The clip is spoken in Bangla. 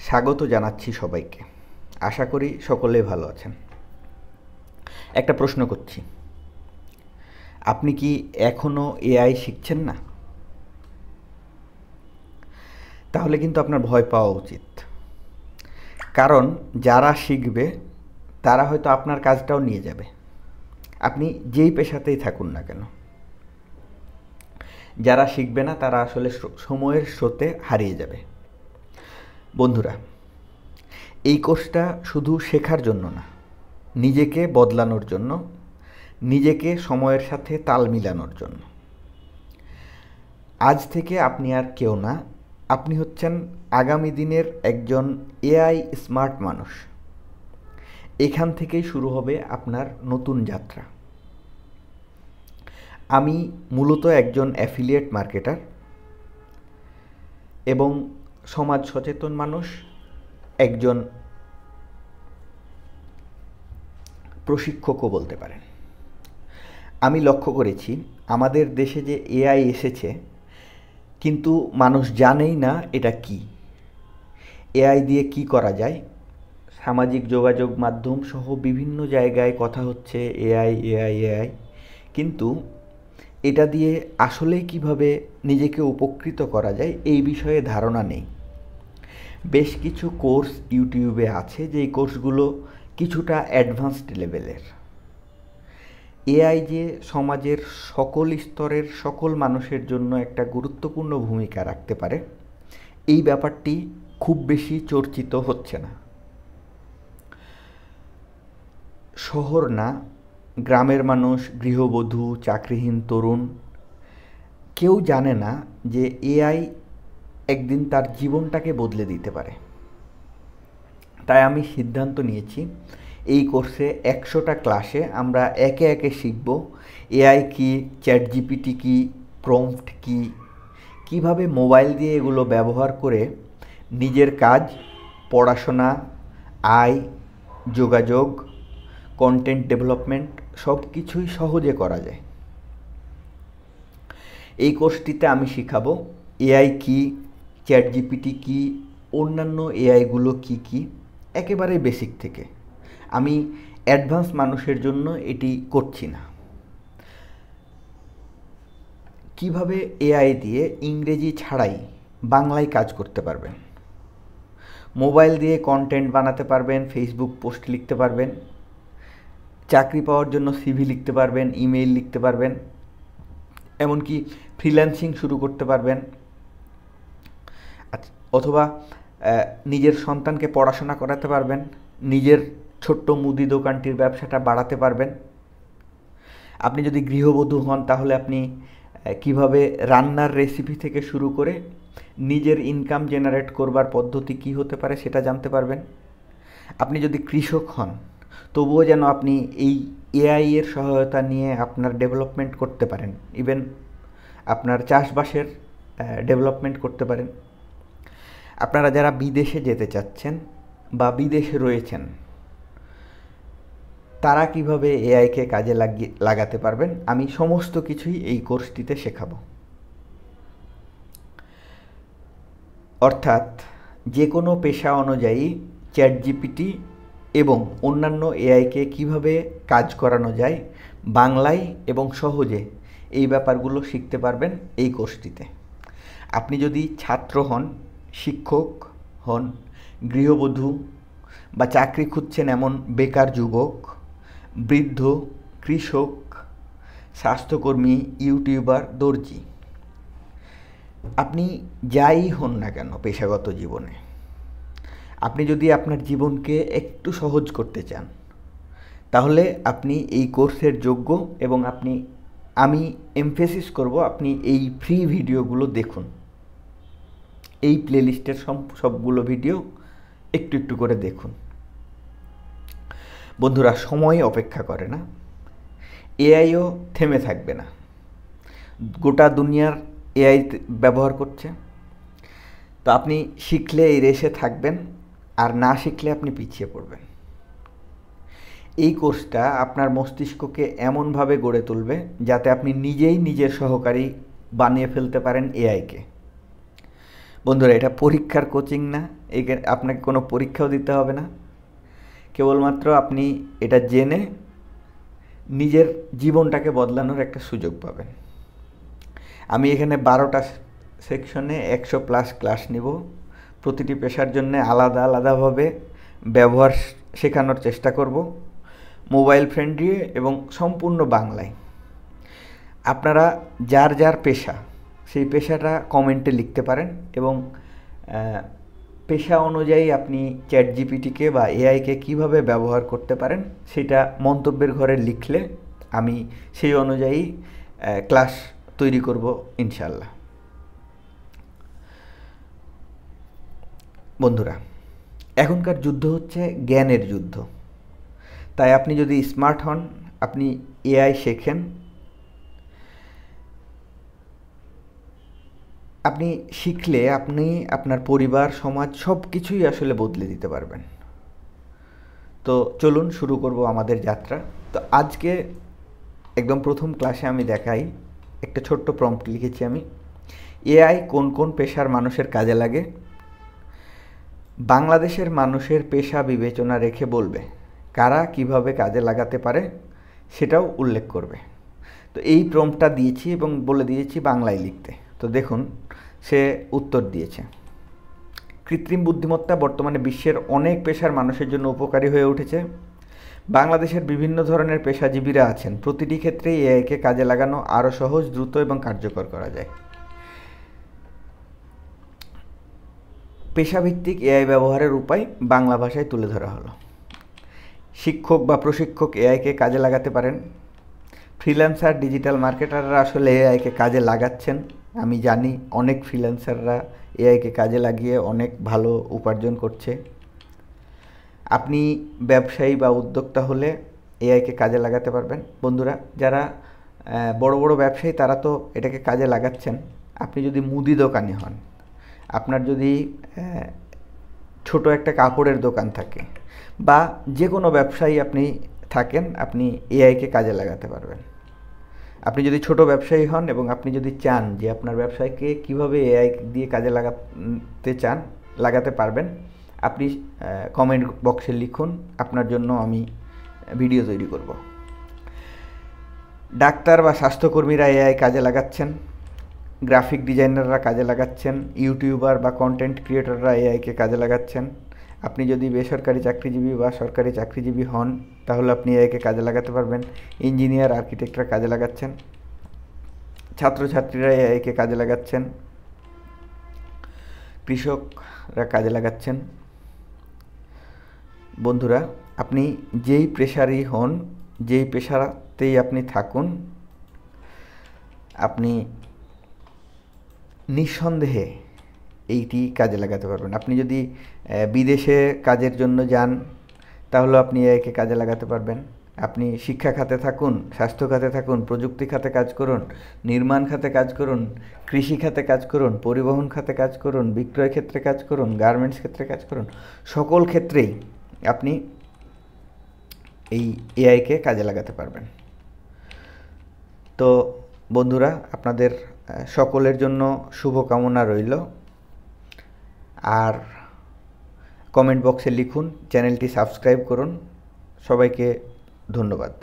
স্বাগত জানাচ্ছি সবাইকে। আশা করি সকলেই ভালো আছেন। একটা প্রশ্ন করছি, আপনি কি এখনও এআই শিখছেন না? তাহলে কিন্তু আপনার ভয় পাওয়া উচিত, কারণ যারা শিখবে তারা হয়তো আপনার কাজটাও নিয়ে যাবে, আপনি যেই পেশাতেই থাকুন না কেন। যারা শিখবে না তারা আসলে সময়ের স্রোতে হারিয়ে যাবে। বন্ধুরা, এই কোর্সটা শুধু শেখার জন্য না, নিজেকে বদলানোর জন্য, নিজেকে সময়ের সাথে তাল মিলানোর জন্য। আজ থেকে আপনি আর কেউ না, আপনি হচ্ছেন আগামী দিনের একজন এআই স্মার্ট মানুষ। এখান থেকেই শুরু হবে আপনার নতুন যাত্রা। আমি মূলত একজন অ্যাফিলিয়েট মার্কেটার এবং সমাজ সচেতন মানুষ, একজন প্রশিক্ষকও বলতে পারেন। আমি লক্ষ্য করেছি আমাদের দেশে যে এআই এসেছে, কিন্তু মানুষ জানেই না এটা কি, এআই দিয়ে কি করা যায়। সামাজিক যোগাযোগ মাধ্যম সহ বিভিন্ন জায়গায় কথা হচ্ছে এআই এআই এআই, কিন্তু এটা দিয়ে আসলে কিভাবে নিজেকে উপকৃত করা যায় এই বিষয়ে ধারণা নেই। বেশ কিছু কোর্স ইউটিউবে আছে, যেই কোর্সগুলো কিছুটা অ্যাডভান্সড লেভেলের। এআই যে সমাজের সকল স্তরের সকল মানুষের জন্য একটা গুরুত্বপূর্ণ ভূমিকা রাখতে পারে, এই ব্যাপারটি খুব বেশি চর্চিত হচ্ছে না। শহর না, গ্রামের মানুষ, গৃহবধূ, চাকরিহীন তরুণ, কেউ জানে না যে এআই একদিন তার জীবনটাকে বদলে দিতে পারে। তাই আমি সিদ্ধান্ত নিয়েছি, এই কোর্সে 100টা ক্লাসে আমরা একে একে শিখব এআই কি, চ্যাট জিপিটি কি, প্রম্পট কি, কীভাবে মোবাইল দিয়ে এগুলো ব্যবহার করে নিজের কাজ, পড়াশোনা, আয়, যোগাযোগ, কন্টেন্ট ডেভেলপমেন্ট সব কিছুই সহজে করা যায়। এই কোর্সটিতে আমি শেখাবো এআই কি, চ্যাট জিপিটি কি, অন্যান্য এআইগুলো কি কি, একেবারে বেসিক থেকে। আমি অ্যাডভান্স মানুষের জন্য এটি করছি না। কিভাবে এআই দিয়ে ইংরেজি ছাড়াই বাংলায় কাজ করতে পারবেন, মোবাইল দিয়ে কন্টেন্ট বানাতে পারবেন, ফেসবুক পোস্ট লিখতে পারবেন, চাকরি পাওয়ার জন্য সিভি লিখতে পারবেন, ইমেইল লিখতে পারবেন, এমনকি ফ্রিল্যান্সিং শুরু করতে পারবেন, অথবা নিজের সন্তানকে পড়াশোনা করাতে পারবেন, নিজের ছোট্ট মুদি দোকানটির ব্যবসাটা বাড়াতে পারবেন। আপনি যদি গৃহবধূ হন তাহলে আপনি কিভাবে রান্নার রেসিপি থেকে শুরু করে নিজের ইনকাম জেনারেট করবার পদ্ধতি কি হতে পারে সেটা জানতে পারবেন। আপনি যদি কৃষক হন তবুও যেন আপনি এই এআই এর সহায়তা নিয়ে আপনার ডেভেলপমেন্ট করতে পারেন, ইভেন আপনার চাষবাসের ডেভেলপমেন্ট করতে পারেন। আপনারা যারা বিদেশে যেতে চাচ্ছেন বা বিদেশে রয়েছেন, তারা কিভাবে এআইকে কাজে লাগাতে পারবেন, আমি সমস্ত কিছুই এই কোর্সটিতে শেখাবো। অর্থাৎ যে কোনো পেশা অনুযায়ী চ্যাট জিপিটি এবং অন্যান্য এআইকে কিভাবে কাজ করানো যায় বাংলায় এবং সহজে, এই ব্যাপারগুলো শিখতে পারবেন এই কোর্সটিতে। আপনি যদি ছাত্র হন, শিক্ষক হন, গৃহবধূ বা চাকরি খুঁজছেন এমন বেকার যুবক, বৃদ্ধ, কৃষক, স্বাস্থ্যকর্মী, ইউটিউবার, দর্জি, আপনি যাই হন না কেন পেশাগত জীবনে, আপনি যদি আপনার জীবনকে একটু সহজ করতে চান তাহলে আপনি এই কোর্সের যোগ্য। এবং আমি এমফেসিস করব আপনি এই ফ্রি ভিডিওগুলো দেখুন, এই প্লেলিস্টের সবগুলো ভিডিও একটু একটু করে দেখুন। বন্ধুরা, সময় অপেক্ষা করে না, এআইও থেমে থাকবে না। গোটা দুনিয়ার এআই ব্যবহার করছে, তো আপনি শিখলে এই রেসে থাকবেন, আর না শিখলে আপনি পিছিয়ে পড়বেন। এই কোর্সটা আপনার মস্তিষ্ককে এমনভাবে গড়ে তুলবে যাতে আপনি নিজেই নিজের সহকারী বানিয়ে ফেলতে পারেন এআইকে। বন্ধুরা, এটা পরীক্ষার কোচিং না, এখানে আপনাকে কোনো পরীক্ষাও দিতে হবে না। কেবলমাত্র আপনি এটা জেনে নিজের জীবনটাকে বদলানোর একটা সুযোগ পাবেন। আমি এখানে 12টা সেকশনে 100+ ক্লাস নিব। প্রতিটি পেশার জন্য আলাদা আলাদাভাবে ব্যবহার শেখানোর চেষ্টা করব, মোবাইল ফ্রেন্ডলি এবং সম্পূর্ণ বাংলায়। আপনারা যার যার পেশা, সেই পেশাটা কমেন্টে লিখতে পারেন এবং পেশা অনুযায়ী আপনি চ্যাটজিপিটিকে বা এআইকে কীভাবে ব্যবহার করতে পারেন সেটা মন্তব্যের ঘরে লিখলে আমি সেই অনুযায়ী ক্লাস তৈরি করব ইনশাল্লাহ। বন্ধুরা, এখনকার যুদ্ধ হচ্ছে জ্ঞানের যুদ্ধ। তাই আপনি যদি স্মার্ট হন, আপনি এআই শেখেন, আপনি শিখলে আপনি আপনার পরিবার, সমাজ সব কিছুই আসলে বদলে দিতে পারবেন। তো চলুন শুরু করব আমাদের যাত্রা। তো আজকে একদম প্রথম ক্লাসে আমি দেখাই, একটা ছোট্ট প্রম্পট লিখেছি আমি, এআই কোন কোন পেশার মানুষের কাজে লাগে, বাংলাদেশের মানুষের পেশা বিবেচনা রেখে বলবে কারা কিভাবে কাজে লাগাতে পারে, সেটাও উল্লেখ করবে। তো এই প্রম্পটটা দিয়েছি এবং বলে দিয়েছি বাংলায় লিখতে। তো দেখুন সে উত্তর দিয়েছে। কৃত্রিম বুদ্ধিমত্তা বর্তমানে বিশ্বের অনেক পেশার মানুষের জন্য উপকারী হয়ে উঠেছে। বাংলাদেশের বিভিন্ন ধরনের পেশাজীবীরা আছেন, প্রতিটি ক্ষেত্রেই এআইকে কাজে লাগানো আরও সহজ, দ্রুত এবং কার্যকর করা যায়। পেশাভিত্তিক এআই ব্যবহারের উপায় বাংলা ভাষায় তুলে ধরা হলো। শিক্ষক বা প্রশিক্ষক এআইকে কাজে লাগাতে পারেন। ফ্রিল্যান্সার, ডিজিটাল মার্কেটাররা আসলে এআইকে কাজে লাগাচ্ছেন। আমি জানি অনেক ফ্রিল্যান্সাররা এআইকে কাজে লাগিয়ে অনেক ভালো উপার্জন করছে। আপনি ব্যবসায়ী বা উদ্যোক্তা হলে এআইকে কাজে লাগাতে পারবেন। বন্ধুরা, যারা বড় বড় ব্যবসায়ী তারা তো এটাকে কাজে লাগাচ্ছেন। আপনি যদি মুদি দোকানি হন, আপনার যদি ছোট একটা কাপড়ের দোকান থাকে বা যে কোনো ব্যবসায়ী আপনি থাকেন, আপনি এআইকে কাজে লাগাতে পারবেন। আপনি যদি ছোট ব্যবসায়ী হন এবং আপনি যদি চান যে আপনার ব্যবসায়কে কীভাবে এআই দিয়ে কাজে লাগাতে পারবেন, আপনি কমেন্ট বক্সে লিখুন, আপনার জন্য আমি ভিডিও তৈরি করব। ডাক্তার বা স্বাস্থ্যকর্মীরা এআই কাজে লাগাচ্ছেন। গ্রাফিক ডিজাইনাররা কাজে লাগাচ্ছেন। ইউটিউবার বা কন্টেন্ট ক্রিয়েটররা এআইকে কাজে লাগাচ্ছেন। আপনি যদি বেসরকারি চাকরিজীবী বা সরকারি চাকরিজীবী হন, তাহলে আপনি এআইকে কাজে লাগাতে পারবেন। ইঞ্জিনিয়ার, আর্কিটেক্টরা কাজে লাগাচ্ছেন। ছাত্রছাত্রীরা এআইকে কাজে লাগাচ্ছেন। কৃষকরা কাজে লাগাচ্ছেন। বন্ধুরা, আপনি যেই পেশারই হন, যেই পেশাতেই আপনি থাকুন, আপনি নিঃসন্দেহে এইটি কাজে লাগাতে পারবেন। আপনি যদি বিদেশে কাজের জন্য যান, তাহলে আপনি এআইকে কাজে লাগাতে পারবেন। আপনি শিক্ষা খাতে থাকুন, স্বাস্থ্য খাতে থাকুন, প্রযুক্তি খাতে কাজ করুন, নির্মাণ খাতে কাজ করুন, কৃষি খাতে কাজ করুন, পরিবহন খাতে কাজ করুন, বিক্রয় ক্ষেত্রে কাজ করুন, গার্মেন্টস ক্ষেত্রে কাজ করুন, সকল ক্ষেত্রেই আপনি এই এআইকে কাজে লাগাতে পারবেন। তো বন্ধুরা, আপনাদের সকলের জন্য শুভকামনা রইল। আর কমেন্ট বক্সে লিখুন, চ্যানেলটি সাবস্ক্রাইব করুন। সবাইকে ধন্যবাদ।